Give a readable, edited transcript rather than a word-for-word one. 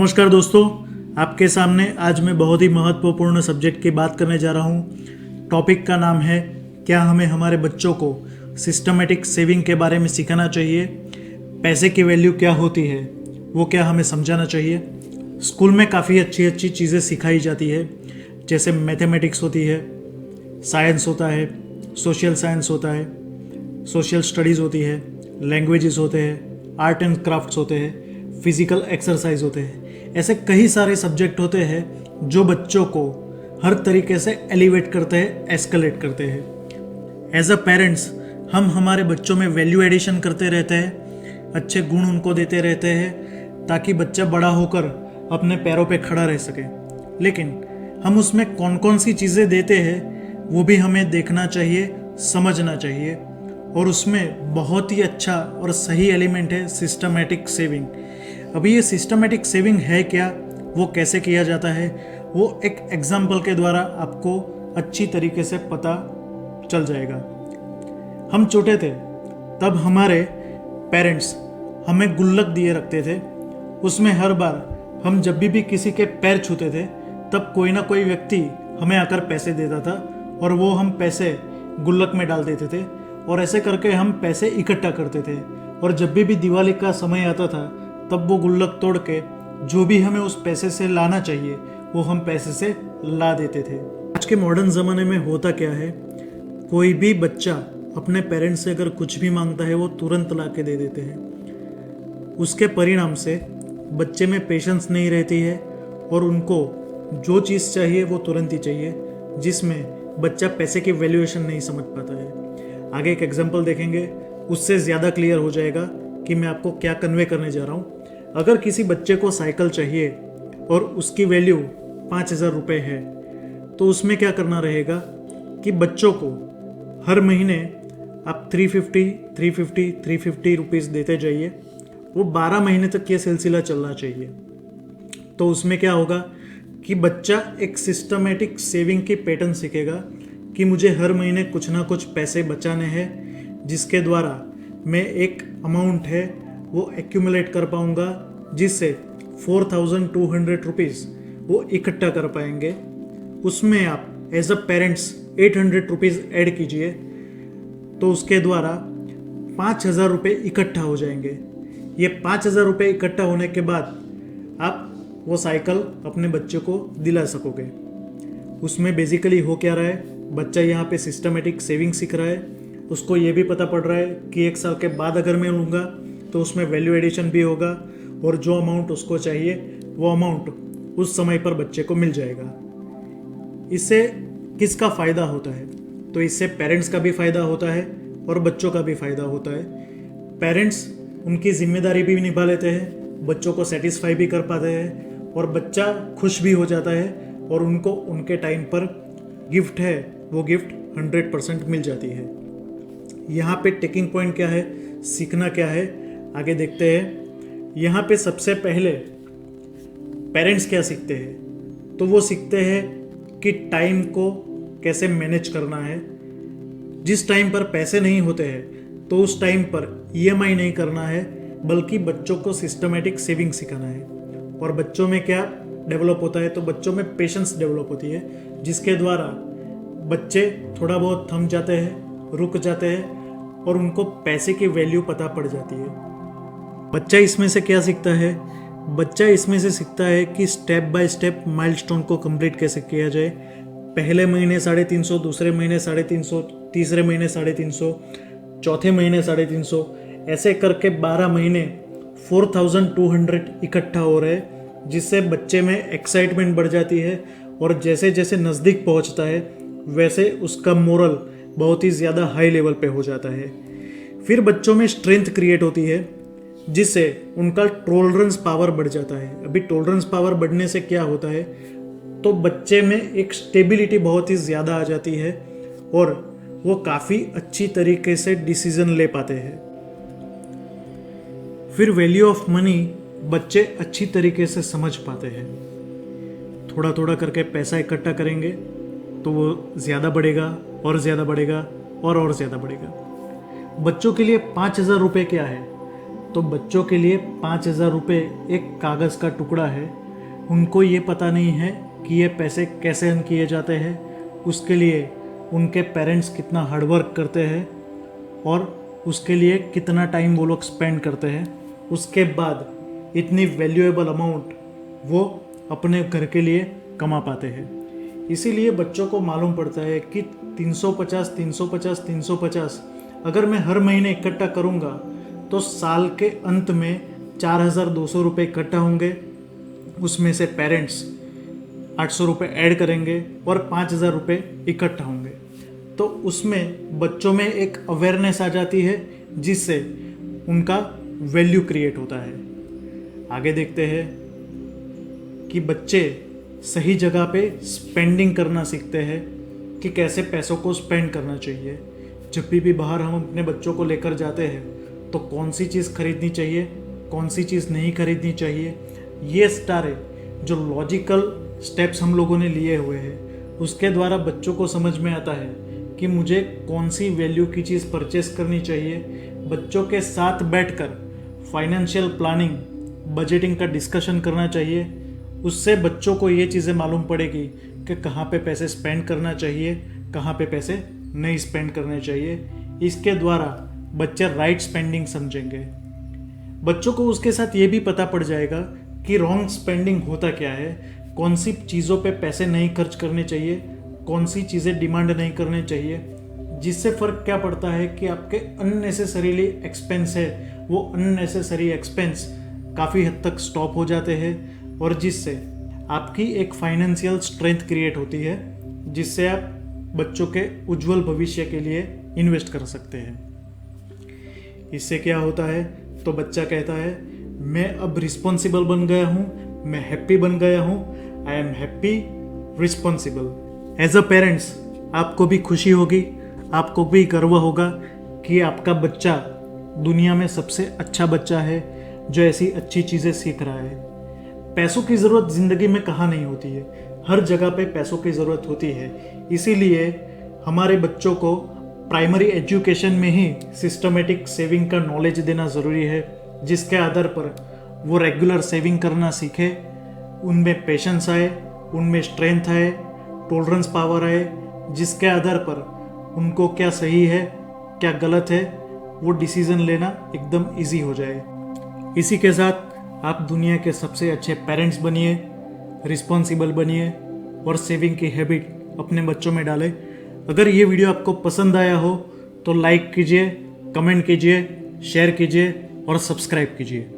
नमस्कार दोस्तों, आपके सामने आज मैं बहुत ही महत्वपूर्ण सब्जेक्ट की बात करने जा रहा हूँ। टॉपिक का नाम है क्या हमें हमारे बच्चों को सिस्टमेटिक सेविंग के बारे में सिखाना चाहिए, पैसे की वैल्यू क्या होती है वो क्या हमें समझाना चाहिए। स्कूल में काफ़ी अच्छी अच्छी चीज़ें सिखाई जाती है, जैसे मैथमेटिक्स होती है, साइंस होता है, सोशल साइंस होता है, सोशल स्टडीज़ होती है, लैंग्वेजेस होते हैं, आर्ट एंड क्राफ्ट्स होते हैं, फिजिकल एक्सरसाइज होते हैं। ऐसे कई सारे सब्जेक्ट होते हैं जो बच्चों को हर तरीके से एलिवेट करते हैं, एस्केलेट करते हैं। एज अ पेरेंट्स हम हमारे बच्चों में वैल्यू एडिशन करते रहते हैं, अच्छे गुण उनको देते रहते हैं ताकि बच्चा बड़ा होकर अपने पैरों पे खड़ा रह सके। लेकिन हम उसमें कौन कौन सी चीज़ें देते हैं वो भी हमें देखना चाहिए, समझना चाहिए। और उसमें बहुत ही अच्छा और सही एलिमेंट है सिस्टमेटिक सेविंग। अभी ये सिस्टमेटिक सेविंग है क्या, वो कैसे किया जाता है, वो एक एग्जाम्पल के द्वारा आपको अच्छी तरीके से पता चल जाएगा। हम छोटे थे तब हमारे पेरेंट्स हमें गुल्लक दिए रखते थे। उसमें हर बार हम जब भी किसी के पैर छूते थे तब कोई ना कोई व्यक्ति हमें आकर पैसे देता था और वो हम पैसे गुल्लक में डाल देते थे और ऐसे करके हम पैसे इकट्ठा करते थे। और जब भी दिवाली का समय आता था तब वो गुल्लक तोड़ के जो भी हमें उस पैसे से लाना चाहिए वो हम पैसे से ला देते थे। आज के मॉडर्न ज़माने में होता क्या है, कोई भी बच्चा अपने पेरेंट्स से अगर कुछ भी मांगता है वो तुरंत ला के दे देते हैं। उसके परिणाम से बच्चे में पेशेंस नहीं रहती है और उनको जो चीज़ चाहिए वो तुरंत ही चाहिए, जिसमें बच्चा पैसे की वैल्यूएशन नहीं समझ पाता है। आगे एक एग्जाम्पल देखेंगे, उससे ज़्यादा क्लियर हो जाएगा कि मैं आपको क्या कन्वे करने जा रहा हूँ। अगर किसी बच्चे को साइकिल चाहिए और उसकी वैल्यू 5,000 रुपये है तो उसमें क्या करना रहेगा कि बच्चों को हर महीने आप 350 रुपीज़ देते जाइए। वो 12 महीने तक ये सिलसिला चलना चाहिए। तो उसमें क्या होगा कि बच्चा एक सिस्टमेटिक सेविंग की पैटर्न सीखेगा कि मुझे हर महीने कुछ ना कुछ पैसे बचाने हैं, जिसके द्वारा मैं एक अमाउंट है वो एक्यूमुलेट कर पाऊंगा, जिससे 4,200 रुपीज़ वो इकट्ठा कर पाएंगे। उसमें आप as a parents 800 rupees add कीजिए तो उसके द्वारा 5,000 रुपये इकट्ठा हो जाएंगे। ये 5,000 रुपये इकट्ठा होने के बाद आप वो साइकिल अपने बच्चे को दिला सकोगे। उसमें बेसिकली हो क्या रहा है, बच्चा यहाँ पे सिस्टमेटिक सेविंग सीख रहा है। उसको ये भी पता पड़ रहा है कि 1 साल के बाद अगर मैं लूँगा तो उसमें वैल्यू एडिशन भी होगा और जो अमाउंट उसको चाहिए वो अमाउंट उस समय पर बच्चे को मिल जाएगा। इससे किसका फ़ायदा होता है? तो इससे पेरेंट्स का भी फ़ायदा होता है और बच्चों का भी फ़ायदा होता है। पेरेंट्स उनकी जिम्मेदारी भी निभा लेते हैं, बच्चों को सेटिस्फाई भी कर पाते हैं और बच्चा खुश भी हो जाता है और उनको उनके टाइम पर गिफ्ट है वो गिफ्ट 100% मिल जाती है। यहाँ पे टेकिंग पॉइंट क्या है, सीखना क्या है, आगे देखते हैं। यहाँ पे सबसे पहले पेरेंट्स क्या सीखते हैं, तो वो सीखते हैं कि टाइम को कैसे मैनेज करना है। जिस टाइम पर पैसे नहीं होते हैं तो उस टाइम पर ईएमआई नहीं करना है, बल्कि बच्चों को सिस्टमेटिक सेविंग सिखाना है। और बच्चों में क्या डेवलप होता है, तो बच्चों में पेशेंस डेवलप होती है, जिसके द्वारा बच्चे थोड़ा बहुत थम जाते हैं, रुक जाते हैं और उनको पैसे की वैल्यू पता पड़ जाती है। बच्चा इसमें से क्या सीखता है? बच्चा इसमें से सीखता है कि स्टेप बाय स्टेप माइलस्टोन को कंप्लीट कैसे किया जाए। पहले महीने 350, दूसरे महीने 350, तीसरे महीने 350, चौथे महीने 350, ऐसे करके 12 महीने 4,200 इकट्ठा हो रहे हैं, जिससे बच्चे में एक्साइटमेंट बढ़ जाती है और जैसे जैसे नज़दीक पहुंचता है वैसे उसका मोरल बहुत ही ज़्यादा हाई लेवल पे हो जाता है। फिर बच्चों में स्ट्रेंथ क्रिएट होती है, जिससे उनका टॉलरेंस पावर बढ़ जाता है। अभी टॉलरेंस पावर बढ़ने से क्या होता है, तो बच्चे में एक स्टेबिलिटी बहुत ही ज़्यादा आ जाती है और वो काफ़ी अच्छी तरीके से डिसीजन ले पाते हैं। फिर वैल्यू ऑफ मनी बच्चे अच्छी तरीके से समझ पाते हैं। थोड़ा थोड़ा करके पैसा इकट्ठा करेंगे तो वो ज़्यादा बढ़ेगा और ज़्यादा बढ़ेगा और ज़्यादा बढ़ेगा। बच्चों के लिए 5,000 रुपये क्या है? तो बच्चों के लिए 5,000 रुपये एक कागज़ का टुकड़ा है। उनको ये पता नहीं है कि ये पैसे कैसे अर्न किए जाते हैं, उसके लिए उनके पेरेंट्स कितना हार्डवर्क करते हैं और उसके लिए कितना टाइम वो लोग स्पेंड करते हैं। उसके बाद इतनी वैल्यूएबल अमाउंट वो अपने घर के लिए कमा पाते हैं। इसीलिए बच्चों को मालूम पड़ता है कि 350 अगर मैं हर महीने इकट्ठा करूँगा तो साल के अंत में 4,200 रुपये इकट्ठा होंगे। उसमें से पेरेंट्स 800 रुपये ऐड करेंगे और 5,000 रुपये इकट्ठा होंगे। तो उसमें बच्चों में एक अवेयरनेस आ जाती है जिससे उनका वैल्यू क्रिएट होता है। आगे देखते हैं कि बच्चे सही जगह पे स्पेंडिंग करना सीखते हैं कि कैसे पैसों को स्पेंड करना चाहिए। जब भी बाहर हम अपने बच्चों को लेकर जाते हैं तो कौन सी चीज़ खरीदनी चाहिए, कौन सी चीज़ नहीं खरीदनी चाहिए, ये सारे जो लॉजिकल स्टेप्स हम लोगों ने लिए हुए हैं उसके द्वारा बच्चों को समझ में आता है कि मुझे कौन सी वैल्यू की चीज़ परचेस करनी चाहिए। बच्चों के साथ बैठकर फाइनेंशियल प्लानिंग, बजटिंग का डिस्कशन करना चाहिए। उससे बच्चों को ये चीज़ें मालूम पड़ेगी कि कहाँ पे पैसे स्पेंड करना चाहिए, कहाँ पे पैसे नहीं स्पेंड करने चाहिए। इसके द्वारा बच्चे राइट स्पेंडिंग समझेंगे। बच्चों को उसके साथ ये भी पता पड़ जाएगा कि रॉन्ग स्पेंडिंग होता क्या है, कौन सी चीज़ों पे पैसे नहीं खर्च करने चाहिए, कौन सी चीज़ें डिमांड नहीं करनी चाहिए। जिससे फ़र्क क्या पड़ता है कि आपके अननेसेसरीली एक्सपेंस है वो अननेसेसरी एक्सपेंस काफ़ी हद तक स्टॉप हो जाते हैं और जिससे आपकी एक फाइनेंशियल स्ट्रेंथ क्रिएट होती है जिससे आप बच्चों के उज्जवल भविष्य के लिए इन्वेस्ट कर सकते हैं। इससे क्या होता है तो बच्चा कहता है मैं अब रिस्पॉन्सिबल बन गया हूँ, मैं हैप्पी बन गया हूँ, I am happy responsible. As a parents आपको भी खुशी होगी, आपको भी गर्व होगा कि आपका बच्चा दुनिया में सबसे अच्छा बच्चा है जो ऐसी अच्छी चीज़ें सीख रहा है। पैसों की ज़रूरत ज़िंदगी में कहाँ नहीं होती है, हर जगह पे पैसों की ज़रूरत होती है। इसीलिए हमारे बच्चों को प्राइमरी एजुकेशन में ही सिस्टमेटिक सेविंग का नॉलेज देना ज़रूरी है, जिसके आधार पर वो रेगुलर सेविंग करना सीखे, उनमें पेशेंस आए, उनमें स्ट्रेंथ आए, टॉलरेंस पावर आए, जिसके आधार पर उनको क्या सही है क्या गलत है वो डिसीज़न लेना एकदम इजी हो जाए। इसी के साथ आप दुनिया के सबसे अच्छे पेरेंट्स बनिए, रिस्पॉन्सिबल बनिए और सेविंग की हैबिट अपने बच्चों में डालें। अगर ये वीडियो आपको पसंद आया हो तो लाइक कीजिए, कमेंट कीजिए, शेयर कीजिए और सब्सक्राइब कीजिए।